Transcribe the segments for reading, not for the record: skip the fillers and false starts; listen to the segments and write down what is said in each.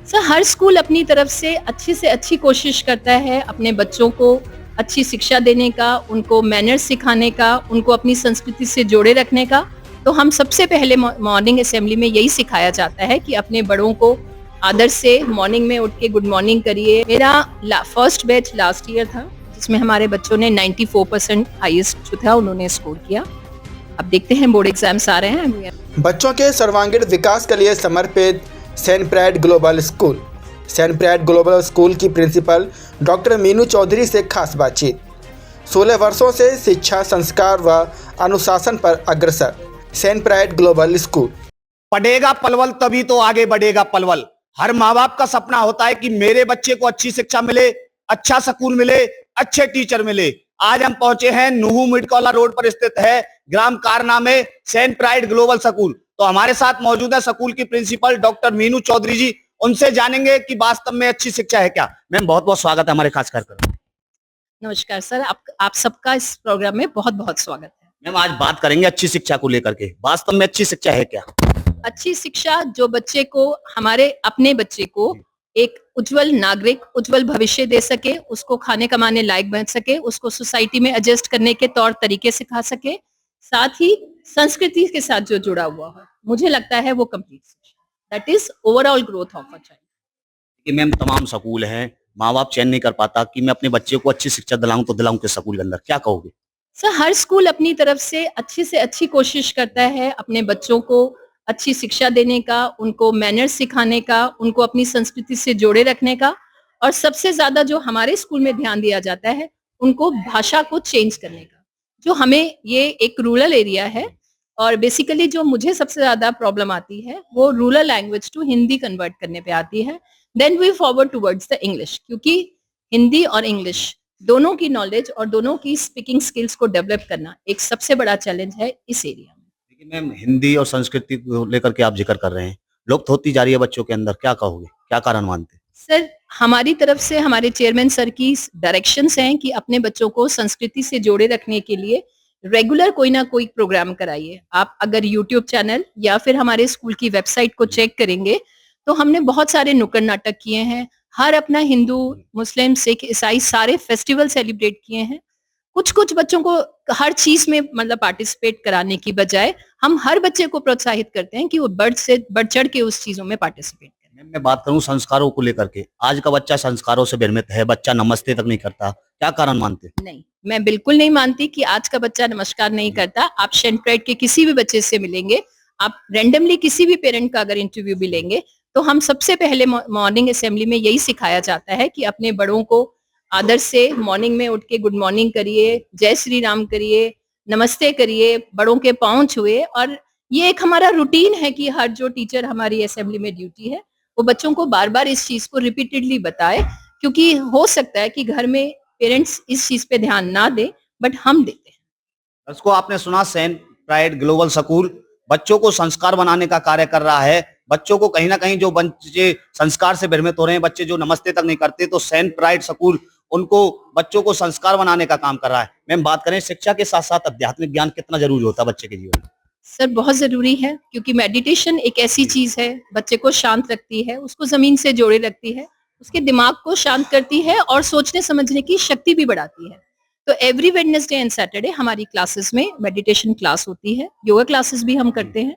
Sir हर school अपनी तरफ से अच्छी कोशिश करता है अपने बच्चों को अच्छी शिक्षा देने का, उनको मैनर्स सिखाने का, उनको अपनी संस्कृति से जोड़े रखने का। तो हम सबसे पहले मॉर्निंग असेंबली में यही सिखाया जाता है कि अपने बड़ों को आदर से मॉर्निंग में उठ के गुड मॉर्निंग करिए। मेरा फर्स्ट बैच लास्ट ईयर था जिसमें हमारे बच्चों ने 94% हाईएस्ट जो था उन्होंने स्कोर किया। अब देखते हैं बोर्ड एग्जाम्स आ रहे हैं। बच्चों के सर्वांगीण विकास के लिए समर्पित saint pride global school. Saint pride global school की प्रिंसिपल डॉक्टर मीनू चौधरी से खास बातचीत। 16 वर्षों से शिक्षा, संस्कार व अनुशासन पर अग्रसर सेंट प्राइड ग्लोबल स्कूल। पढ़ेगा पलवल तभी तो आगे बढ़ेगा पलवल। हर माँ बाप का सपना होता है कि मेरे बच्चे को अच्छी शिक्षा मिले, अच्छा स्कूल मिले, अच्छे टीचर मिले। आज हम पहुंचे हैं नुहू मिडकौला रोड पर स्थित है ग्राम कारना में सेंट प्राइड ग्लोबल स्कूल। तो हमारे साथ मौजूद है स्कूल की प्रिंसिपल डॉक्टर मीनू चौधरी जी। उनसे जानेंगे कि वास्तव में अच्छी शिक्षा है क्या। मैम बहुत बहुत स्वागत है हमारे खास कार्यक्रम। नमस्कार सर, आप सबका इस प्रोग्राम में बहुत बहुत स्वागत है। मैम आज बात करेंगे अच्छी शिक्षा को लेकर के। वास्तव में अच्छी शिक्षा है क्या? अच्छी शिक्षा जो बच्चे को, हमारे अपने बच्चे को एक उज्जवल नागरिक, उज्जवल भविष्य दे सके, उसको खाने कमाने लायक बन सके, उसको सोसाइटी में एडजस्ट करने के तौर तरीके सिखा सके, साथ ही संस्कृति के साथ जो जुड़ा हुआ हो, मुझे लगता है वो कंप्लीट शिक्षा, that is overall growth of a child. कि मैम तमाम स्कूल हैं, माँ बाप चयन नहीं कर पाता कि मैं अपने बच्चे को अच्छी शिक्षा दिलाऊं तो दिलाऊं किस स्कूल के अंदर, क्या कहोगे? सर हर स्कूल अपनी तरफ से अच्छी कोशिश करता है अपने बच्चों को अच्छी शिक्षा देने का, उनको मैनर्स सिखाने का, उनको अपनी संस्कृति से जोड़े रखने का, और सबसे ज्यादा जो हमारे स्कूल में ध्यान दिया जाता है उनको भाषा को चेंज करने का। जो हमें, ये एक रूरल एरिया है और बेसिकली जो मुझे सबसे ज्यादा प्रॉब्लम आती है वो rural language to Hindi convert करने पे आती है। Then we forward towards the English, क्योंकि हिंदी और इंग्लिश दोनों की नॉलेज और दोनों की स्पीकिंग स्किल्स को डेवलप करना एक सबसे बड़ा चैलेंज है इस एरिया में। देखिए मैम, हिंदी और संस्कृति को लेकर के आप जिक्र कर रहे हैं, लुप्त होती जा रही है बच्चों के अंदर, क्या कहोगे, क्या कारण मानते हैं? सर हमारी तरफ से हमारे चेयरमैन सर की डायरेक्शंस हैं कि अपने बच्चों को संस्कृति से जोड़े रखने के लिए रेगुलर कोई ना कोई प्रोग्राम कराइए। आप अगर यूट्यूब चैनल या फिर हमारे स्कूल की वेबसाइट को चेक करेंगे तो हमने बहुत सारे नुक्कड़ नाटक किए हैं। हर अपना हिंदू, मुस्लिम, सिख, ईसाई सारे फेस्टिवल सेलिब्रेट किए हैं। कुछ कुछ बच्चों को हर चीज में मतलब पार्टिसिपेट कराने की बजाय हम हर बच्चे को प्रोत्साहित करते हैं कि वो बढ़ चढ़ के उस चीजों में पार्टिसिपेट करें। मैम मैं बात करूं संस्कारों को लेकर के, आज का बच्चा संस्कारों से भ्रमित है, बच्चा नमस्ते तक नहीं करता, क्या कारण मानते हैं? नहीं, मैं बिल्कुल नहीं मानती कि आज का बच्चा नमस्कार नहीं करता। आप सेंट प्राइड के किसी भी बच्चे से मिलेंगे, आप रैंडमली किसी भी पेरेंट का अगर इंटरव्यू भी लेंगे, तो हम सबसे पहले मॉर्निंग असेंबली में यही सिखाया जाता है कि अपने बड़ों को आदर से मॉर्निंग में उठ के गुड मॉर्निंग करिए, जय श्री राम करिए, नमस्ते करिए, बड़ों के पाँव छुए। और ये एक हमारा रूटीन है कि हर जो टीचर हमारी असेंबली में ड्यूटी है वो बच्चों को बार-बार इस चीज को रिपीटेडली बताए, क्योंकि हो सकता है कि घर में पेरेंट्स इस चीज पे ध्यान ना दें, बट हम देते हैं। दर्शकों, आपने सुना सेंट प्राइड ग्लोबल स्कूल बच्चों को संस्कार बनाने का कार्य कर रहा है। बच्चों को कहीं ना कहीं जो बच्चे संस्कार से भ्रमित हो रहे हैं, बच्चे जो नमस्ते तक नहीं करते, तो सेंट प्राइड स्कूल उनको, बच्चों को संस्कार बनाने का काम कर रहा है। मैम बात करें शिक्षा के साथ साथ आध्यात्मिक ज्ञान कितना जरूरी होता है बच्चे के जीवन में? सर बहुत जरूरी है, क्योंकि मेडिटेशन एक ऐसी चीज है बच्चे को शांत रखती है, उसको जमीन से जोड़े रखती है, उसके दिमाग को शांत करती है और सोचने समझने की शक्ति भी बढ़ाती है। तो एवरी वेडनेसडे एंड सैटरडे हमारी क्लासेस में मेडिटेशन क्लास होती है, योगा क्लासेस भी हम करते हैं।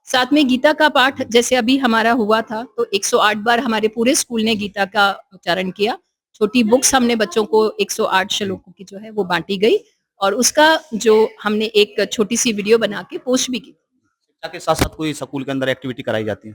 साथ में गीता का पाठ जैसे अभी हमारा हुआ था तो 108 बार हमारे पूरे स्कूल ने गीता का उच्चारण किया। छोटी बुक्स हमने बच्चों को 108 श्लोकों की जो है वो बांटी गई, और उसका जो हमने एक छोटी सी वीडियो बना के पोस्ट भी की। शिक्षा के साथ साथ कोई स्कूल के अंदर एक्टिविटी कराई जाती है?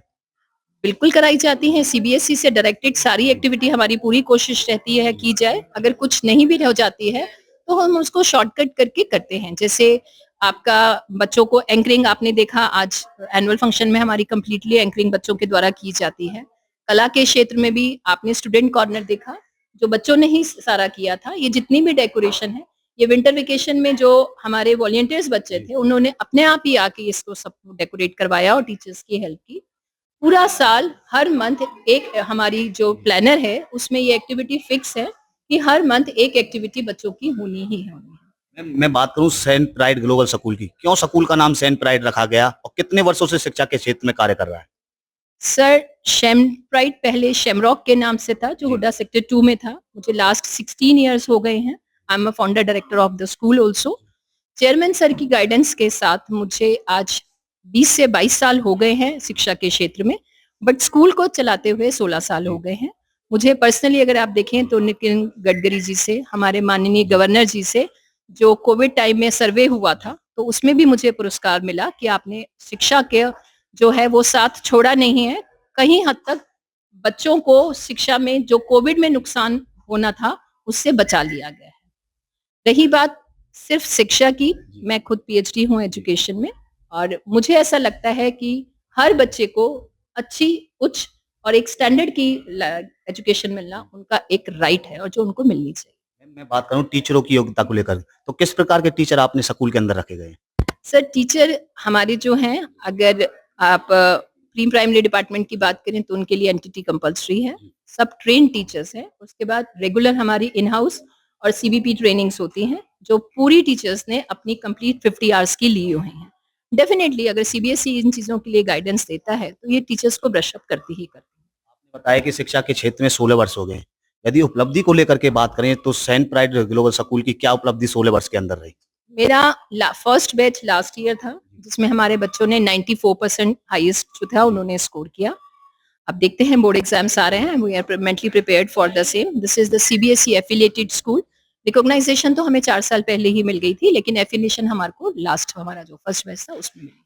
बिल्कुल कराई जाती हैं, सीबीएसई से डायरेक्टेड सारी एक्टिविटी हमारी पूरी कोशिश रहती है की जाए। अगर कुछ नहीं भी हो जाती है तो हम उसको शॉर्टकट करके करते हैं। जैसे आपका बच्चों को एंकरिंग आपने देखा, आज एनुअल फंक्शन में हमारी कंप्लीटली एंकरिंग बच्चों के द्वारा की जाती है। कला के क्षेत्र में भी आपने स्टूडेंट कॉर्नर देखा, जो बच्चों ने ही सारा किया था। ये जितनी भी डेकोरेशन है, ये विंटर वेकेशन में जो हमारे वॉलंटियर्स बच्चे थे उन्होंने अपने आप ही आके इसको सब डेकोरेट करवाया और टीचर्स की हेल्प की। पूरा साल हर मंथ एक हमारी जो प्लानर है उसमें ये एक्टिविटी फिक्स है कि हर मंथ एक एक्टिविटी बच्चों की होनी ही है। मैं बात करूं सेंट प्राइड ग्लोबल स्कूल की, क्यों स्कूल का नाम सेंट प्राइड रखा गया और कितने वर्षों से शिक्षा के क्षेत्र में कार्य कर रहा है? सर शेमप्राइड पहले शेमरॉक के नाम से था, जो जी। हुडा सेक्टर 2 में था। मुझे लास्ट 16 इयर्स हो गए हैं। I am a founder director of the school also. Chairman sir की गाइडेंस के साथ मुझे आज 20 से 22 साल हो गए हैं शिक्षा के क्षेत्र में, बट स्कूल को चलाते हुए 16 साल हो जी। गए हैं। मुझे पर्सनली अगर आप देखें तो नितिन गडकरी जी से, हमारे माननीय जी। गवर्नर जी से, जो कोविड टाइम में सर्वे हुआ जी। था, तो उसमें भी मुझे पुरस्कार मिला कि आपने शिक्षा के जो है वो साथ छोड़ा नहीं है। कहीं हद तक बच्चों को शिक्षा में जो कोविड में नुकसान होना था, उससे बचा लिया गया है। रही बात सिर्फ शिक्षा की, जी। मैं खुद पीएचडी हूँ जी। एजुकेशन में, और मुझे ऐसा लगता है कि हर बच्चे को अच्छी, उच्च और एक स्टैंडर्ड की एजुकेशन मिलना उनका एक राइट है और जो उनको मिलनी चाहिए। मैं बात करूँ टीचरों की योग्यता को लेकर, तो किस प्रकार के टीचर आपने स्कूल के अंदर रखे गए हैं? सर टीचर हमारे जो हैं, अगर आप प्री प्राइमरी डिपार्टमेंट की बात करें तो उनके लिए एनटीटी कंपल्सरी है। जी। सब ट्रेन टीचर्स हैं। उसके बाद रेगुलर हमारी इन हाउस और सीबीपी ट्रेनिंग्स होती हैं, जो पूरी टीचर्स ने अपनी कंप्लीट 50 आवर्स की ली हुई हैं। डेफिनेटली अगर सीबीएसई इन चीज़ों के लिए गाइडेंस देता है तो ये टीचर्स को ब्रश अप करती ही करती है। आपने बताया कि शिक्षा के क्षेत्र में 16 वर्ष हो गए हैं। यदि उपलब्धि को लेकर के बात करें तो सेंट प्राइड ग्लोबल स्कूल की क्या उपलब्धि 16 वर्ष के अंदर रही? मेरा फर्स्ट बैच लास्ट ईयर था, जिसमें हमारे बच्चों ने 94% हाईएस्ट जो था उन्होंने स्कोर किया। अब देखते हैं, बोर्ड एग्जाम्स आ रहे हैं, we are mentally prepared for the same. This is the CBSE affiliated school. Recognization तो हमें 4 साल पहले ही मिल गई थी, लेकिन एफिलिएशन हमारे को लास्ट हमारा जो फर्स्ट बैच था उसमें मिली।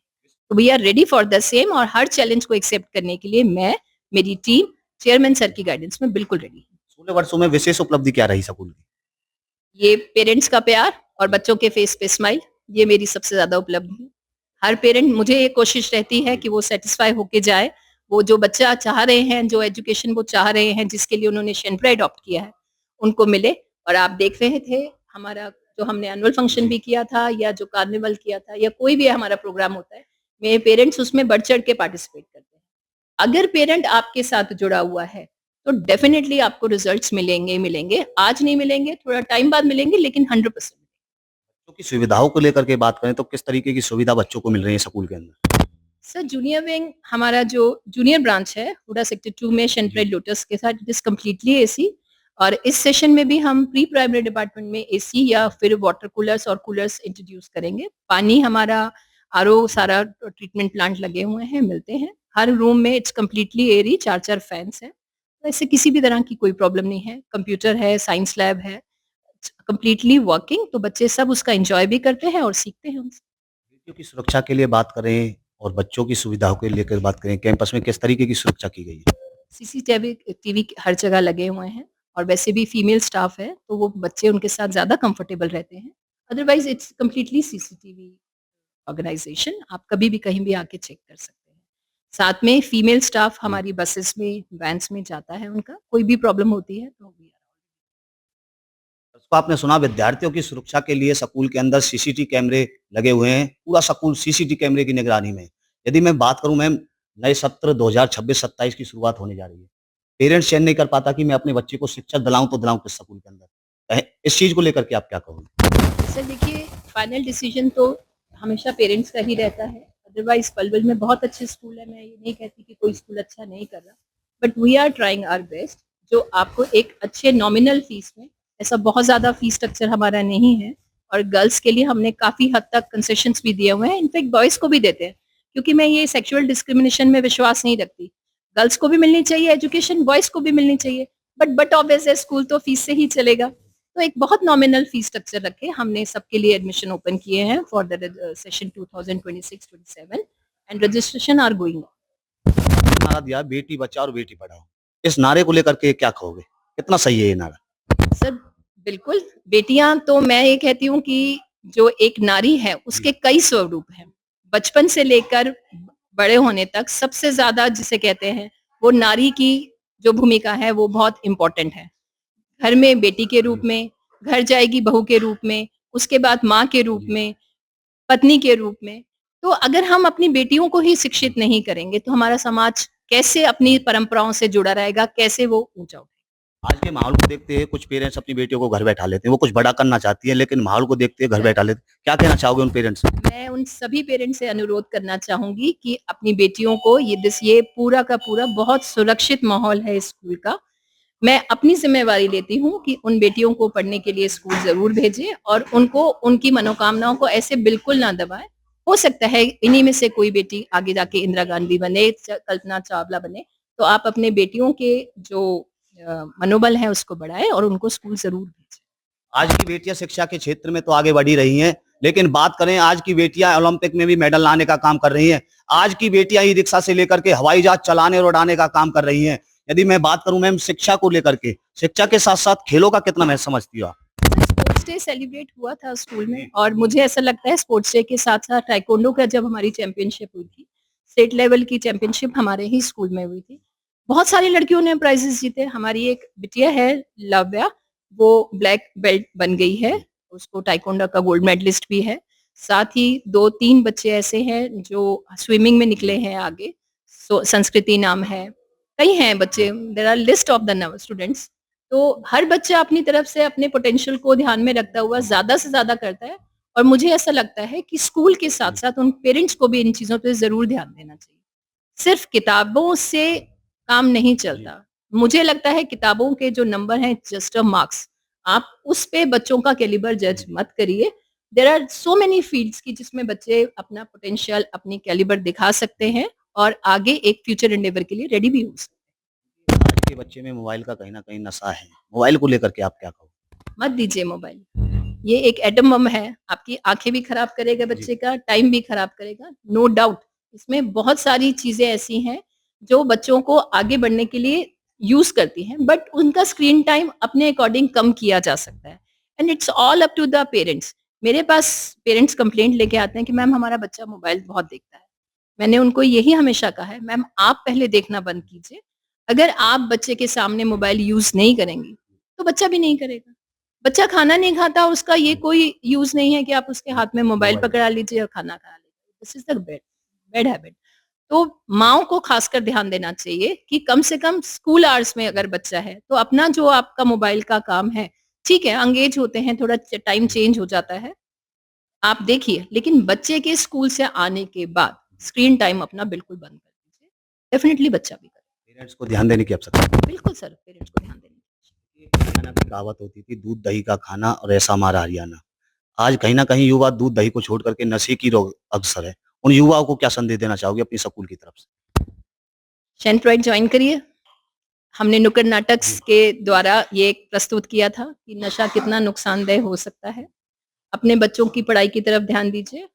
तो we are ready for the same, और हर चैलेंज को एक्सेप्ट करने के लिए मैं, मेरी टीम, चेयरमैन सर की गाइडेंस में बिल्कुल रेडी है। 16 वर्षों में विशेष उपलब्धि क्या रही स्कूल की? ये पेरेंट्स का प्यार और जी। बच्चों के फेस पे स्माइल, ये मेरी सबसे ज़्यादा उपलब्धि है। हर पेरेंट, मुझे ये कोशिश रहती है कि वो सैटिस्फाई होके जाए, वो जो बच्चा चाह रहे हैं, जो एजुकेशन वो चाह रहे हैं, जिसके लिए उन्होंने शेनप्रा अडॉप्ट किया है, उनको मिले। और आप देख रहे थे हमारा जो हमने एनुअल फंक्शन जी। भी किया था, या जो कार्निवल किया था, या कोई भी हमारा प्रोग्राम होता है, मेरे पेरेंट्स उसमें बढ़-चढ़ के पार्टिसिपेट करते हैं। अगर पेरेंट आपके साथ जुड़ा हुआ है, तो डेफिनिटली आपको रिजल्ट्स मिलेंगे ही मिलेंगे। आज नहीं मिलेंगे, थोड़ा टाइम बाद मिलेंगे, लेकिन 100%। बच्चों की सुविधाओं को लेकर के बात करें तो किस तरीके की सुविधा बच्चों को मिल रही है स्कूल के अंदर? सर जूनियर विंग, हमारा जो जूनियर ब्रांच है हुडा सेक्टर 2 में जी। शेनप्राइड लोटस के साथ, इट इज कम्प्लीटली एसी। और इस सेशन में भी हम प्री प्राइमरी डिपार्टमेंट में एसी या फिर वाटर कूलर्स और कूलर्स इंट्रोड्यूस करेंगे। पानी हमारा आरओ सारा ट्रीटमेंट प्लांट लगे हुए हैं, मिलते हैं हर रूम में। इट्स कम्प्लीटली एयरी, 4-4 फैंस हैं, तो ऐसे किसी भी तरह की कोई प्रॉब्लम नहीं है। कंप्यूटर है, साइंस लैब है, कम्प्लीटली वर्किंग, तो बच्चे सब उसका एंजॉय भी करते हैं और सीखते हैं उनसे। बेटियों की सुरक्षा के लिए बात करें और बच्चों की सुविधाओं को लेकर बात करें, कैंपस में किस तरीके की सुरक्षा की गई है? सीसीटीवी टीवी हर जगह लगे हुए हैं, और वैसे भी फीमेल स्टाफ है, तो वो बच्चे उनके साथ ज़्यादा कंफर्टेबल रहते हैं। Otherwise it's completely CCTV organisation, आप कभी भी कहीं भी आके चेक कर सकते हैं। साथ में फीमेल स्टाफ जी। हमारी बसेस में, वैन्स में जाता है उनका, कोई भी प्रॉब्लम होती है तो भी। तो आपने सुना विद्यार्थियों की सुरक्षा के लिए स्कूल के अंदर सीसीटीवी कैमरे लगे हुए हैं, पूरा स्कूल सीसीटीवी कैमरे की निगरानी में है। यदि मैं बात करूं मैम, नए सत्र 2026-27 की शुरुआत होने जा रही है। पेरेंट्स चयन नहीं कर पाता कि मैं अपने बच्चे को शिक्षा दिलाऊं तो दिलाऊं किस स्कूल के अंदर। इस चीज को लेकर के आप क्या कहोगे? सर देखिए, फाइनल डिसीजन तो हमेशा पेरेंट्स का ही रहता है। अदरवाइज़ पलवल में बहुत अच्छे स्कूल है, मैं ये नहीं कहती कि कोई स्कूल अच्छा नहीं कर रहा, but we are trying our best, जो आपको एक अच्छे नॉमिनल फीस में, ऐसा बहुत ज़्यादा फीस स्ट्रक्चर हमारा नहीं है, और गर्ल्स के लिए हमने काफ़ी हद तक कंसेशंस भी दिए हुए हैं, इनफैक्ट बॉयज़ को भी देते हैं, क्योंकि मैं ये सेक्सुअल डिस्क्रिमिनेशन में विश्वास नहीं रखती। गर्ल्स को भी मिलनी चाहिए एजुकेशन, बॉयज़ को भी मिलनी चाहिए, बट ऑब्वियस है, स्कूल तो फीस से ही चलेगा। तो एक बहुत नॉमिनल फीस स्ट्रक्चर रखे हमने सबके लिए एडमिशन ओपन किए हैं for the session 2026-27, and registration are going on. नारा दिया बेटी बचाओ और बेटी पढ़ाओ। इस नारे को लेकर के क्या कहोगे? कितना सही है ये नारा? सर बिल्कुल, बेटियां तो मैं ये कहती हूँ कि जो एक नारी है जी। उसके कई स्वरूप हैं। बचपन से लेकर बड़े होने तक सबसे ज्यादा जिसे कहते हैं, वो नारी की जो भूमिका है वो बहुत इम्पोर्टेंट है। घर में बेटी के रूप जी। में, घर जाएगी बहू के रूप में, उसके बाद माँ के रूप जी। में, पत्नी के रूप में। तो अगर हम अपनी बेटियों को ही जी। शिक्षित नहीं करेंगे, तो हमारा समाज कैसे अपनी परंपराओं से जुड़ा रहेगा, कैसे वो ऊँचा उठेगा? आज के माहौल को देखते हैं कुछ पेरेंट्स अपनी बेटियों को घर बैठा लेते हैं, वो कुछ बड़ा करना चाहती है लेकिन माहौल को देखते हैं घर बैठा लेते हैं। क्या कहना चाहोगे उन पेरेंट्स से? मैं उन सभी पेरेंट्स से अनुरोध करना चाहूंगी कि अपनी बेटियों को ये पूरा का पूरा बहुत सुरक्षित माहौल है स्कूल का। मैं अपनी जिम्मेवारी लेती हूँ कि उन बेटियों को पढ़ने के लिए स्कूल जरूर भेजें और उनको उनकी मनोकामनाओं को ऐसे बिल्कुल ना दबाएं। हो सकता है इन्हीं में से कोई बेटी आगे जाके इंदिरा गांधी बने, कल्पना चावला बने। तो आप अपने बेटियों के जो मनोबल है उसको बढ़ाएं और उनको स्कूल जरूर भेजें। आज की बेटियां शिक्षा के क्षेत्र में तो आगे बढ़ी रही हैं, लेकिन बात करें आज की बेटियां ओलंपिक में भी मेडल लाने का काम कर रही हैं। आज की बेटियां ई रिक्शा से लेकर के हवाई जहाज चलाने और उड़ाने का काम कर रही हैं। यदि मैं बात करूं मैम शिक्षा को लेकर के, शिक्षा के साथ साथ खेलों का कितना महत्व समझती हो आप? स्पोर्ट्स डे सेलिब्रेट हुआ था स्कूल में और मुझे ऐसा लगता है स्पोर्ट्स डे के साथ साथ टाइकोंडो का जब हमारी चैंपियनशिप हुई थी, स्टेट लेवल की चैंपियनशिप हमारे ही स्कूल में हुई थी। बहुत सारी लड़कियों ने प्राइजेस जीते। हमारी एक बिटिया है लव्या, वो ब्लैक बेल्ट बन गई है, उसको टाइकोंडो का गोल्ड मेडलिस्ट भी है। साथ ही 2-3 बच्चे ऐसे हैं जो स्विमिंग में निकले हैं आगे। संस्कृति नाम है, कई हैं बच्चे, there are list of the students. तो हर बच्चा अपनी तरफ से अपने पोटेंशियल को ध्यान में रखता हुआ ज्यादा से ज्यादा करता है और मुझे ऐसा लगता है कि स्कूल के साथ साथ उन पेरेंट्स को भी इन चीजों पे जरूर ध्यान देना चाहिए। सिर्फ किताबों से काम नहीं चलता। मुझे लगता है किताबों के जो नंबर हैं जस्ट अ मार्क्स, आप उस पे बच्चों का कैलिबर जज मत करिए। There are so many fields की जिसमें बच्चे अपना पोटेंशियल, अपनी कैलिबर दिखा सकते हैं और आगे एक फ्यूचर एंडेवर के लिए रेडी भी हो सकते आज के बच्चे में मोबाइल का कहीं ना कहीं नशा है, मोबाइल को लेकर के आप क्या कहो? हैं। मत दीजिए मोबाइल, ये एक एटम बम है। आपकी आंखें भी खराब करेगा बच्चे का, टाइम भी खराब करेगा, नो डाउट। इसमें बहुत सारी चीजें ऐसी हैं जो बच्चों को आगे बढ़ने के लिए यूज करती हैं, बट उनका स्क्रीन टाइम अपने अकॉर्डिंग कम किया जा सकता है and it's all up to the parents. मेरे पास पेरेंट्स कंप्लेंट लेके आते हैं कि मैम हमारा बच्चा मोबाइल बहुत देखता है। मैंने उनको यही हमेशा कहा है, मैम आप पहले देखना बंद कीजिए। अगर आप बच्चे के सामने मोबाइल यूज नहीं करेंगी तो बच्चा भी नहीं करेगा। बच्चा खाना नहीं खाता, उसका ये कोई यूज नहीं है कि आप उसके हाथ में मोबाइल पकड़ा लीजिए और खाना खा लीजिए। This is the bad bad habit. तो माओ को खासकर ध्यान देना चाहिए कि कम से कम स्कूल आवर्स में अगर बच्चा है तो अपना जो आपका मोबाइल का काम है, ठीक है अंगेज होते हैं, थोड़ा टाइम चेंज हो जाता है, आप देखिए, लेकिन बच्चे के स्कूल से आने के बाद स्क्रीन टाइम अपना बिल्कुल बंद कर दीजिए। डेफिनेटली बच्चा भी करे। पेरेंट्स को ध्यान देने की आवश्यकता है। बिल्कुल सर, पेरेंट्स को ध्यान देने की। एक हरियाणा की कहावत होती थी, दूध दही का खाना और ऐसा हमारा हरियाणा। आज कहीं ना कहीं युवा दूध दही को छोड़ करके नशे की अग्रसर है। उन युवाओं को क्या संदेश देना चाहोगे अपनी स्कूल की तरफ से? सेंट्रोइड ज्वाइन करिए। हमने नुक्कड़ नाटक जी। के द्वारा ये प्रस्तुत किया था कि नशा कितना नुकसानदेह हो सकता है। अपने बच्चों की पढ़ाई की तरफ ध्यान दीजिए।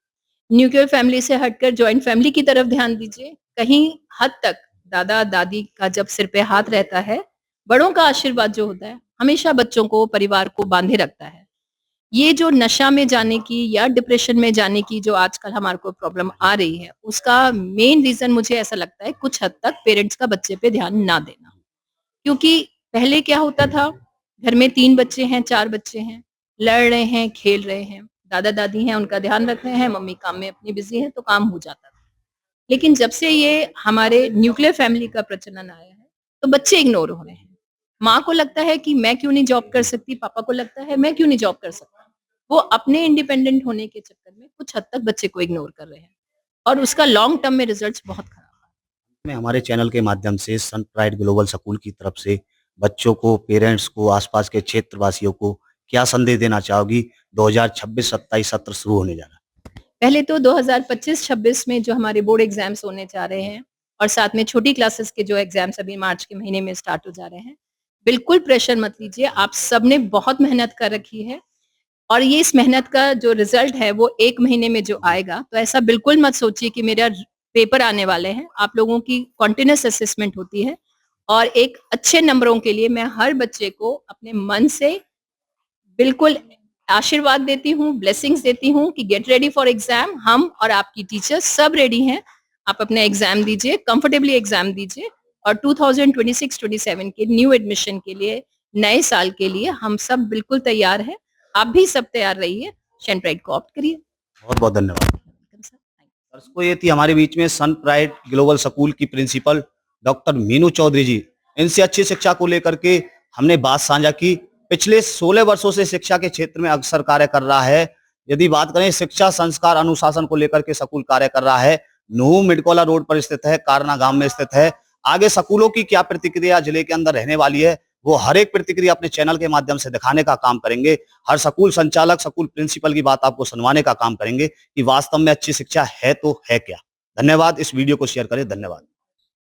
न्यूक्लियर फैमिली से हटकर जॉइंट फैमिली की तरफ ध्यान दीजिए। कहीं हद तक दादा-दादी का जब सिर पे हाथ रहता है, बड़ों का आशीर्वाद जो होता है, हमेशा बच्चों को, परिवार को बांधे रखता है। ये जो नशा में जाने की या डिप्रेशन में जाने की जो आजकल हमारे को प्रॉब्लम आ रही है, उसका मेन रीज़न मुझे ऐसा लगता है कुछ हद तक पेरेंट्स का बच्चे पे ध्यान ना देना। क्योंकि पहले क्या होता था, घर में 3 बच्चे हैं, 4 बच्चे हैं, लड़ रहे हैं, खेल रहे हैं, दादा-दादी हैं, उनका ध्यान रख रहे हैं, मम्मी काम में अपनी बिज़ी हैं, तो काम हो जाता था। लेकिन जब से ये हमारे न्यूक्लियर फैमिली का प्रचलन आया है, तो बच्चे इग्नोर हो रहे हैं। माँ को लगता है कि मैं क्यों नहीं जॉब कर सकती, पापा को लगता है मैं क्यों नहीं जॉब कर सकता। वो अपने इंडिपेंडेंट होने के चक्कर में कुछ हद तक बच्चे को इग्नोर कर रहे हैं और उसका लॉन्ग टर्म में रिजल्ट्स बहुत खराब है। मैं हमारे चैनल के माध्यम से सन प्राइड ग्लोबल स्कूल की तरफ से बच्चों को, पेरेंट्स को, आसपास के क्षेत्रवासियों को क्या संदेश देना चाहोगी? 2026-27 सत्र शुरू होने जा रहा है। पहले तो 2025-26 में जो हमारे बोर्ड एग्जाम्स होने जा रहे हैं और साथ में छोटी क्लासेस के जो एग्जाम्स अभी मार्च के महीने में स्टार्ट हो जा रहे हैं, बिल्कुल प्रेशर मत लीजिए। आप सबने बहुत मेहनत कर रखी है और ये इस मेहनत का जो रिजल्ट है वो 1 महीने में जो आएगा, तो ऐसा बिल्कुल मत सोचिए कि मेरा पेपर आने वाले हैं। आप लोगों की कंटीन्यूअस असेसमेंट होती है और एक अच्छे नंबरों के लिए मैं हर बच्चे को अपने मन से बिल्कुल आशीर्वाद देती हूँ, ब्लेसिंग्स देती हूँ कि गेट रेडी फॉर एग्जाम। हम और आपकी टीचर्स सब रेडी हैं। आप अपना एग्जाम दीजिए, कंफर्टेबली एग्जाम दीजिए और 2026-27 के न्यू एडमिशन के लिए, नए साल के लिए हम सब बिल्कुल तैयार हैं। आप भी सब तैयार रहिए, सेंट्राइड को ऑप्ट करिए। बहुत-बहुत धन्यवाद। Welcome sir. दर्शकों, ये थी हमारे बीच में सन प्राइड ग्लोबल स्कूल की प्रिंसिपल डॉक्टर मीनू चौधरी जी। इनसे अच्छी शिक्षा को लेकर के हमने बात साझा की। पिछले 16 वर्षों से शिक्षा के क्षेत्र में अक्सर कार्य कर रहा है। यदि बात करें शिक्षा संस्कार अनुशासन को लेकर के स्कूल कार्य कर रहा है। नुहू मिडकौला रोड पर स्थित है, कारना गांव में स्थित है। आगे स्कूलों की क्या प्रतिक्रिया जिले के अंदर रहने वाली है, वो हर एक प्रतिक्रिया अपने चैनल के माध्यम से दिखाने का काम करेंगे। हर स्कूल संचालक, स्कूल प्रिंसिपल की बात आपको सुनवाने का काम करेंगे कि वास्तव में अच्छी शिक्षा है तो है क्या। धन्यवाद। इस वीडियो को शेयर करें। धन्यवाद।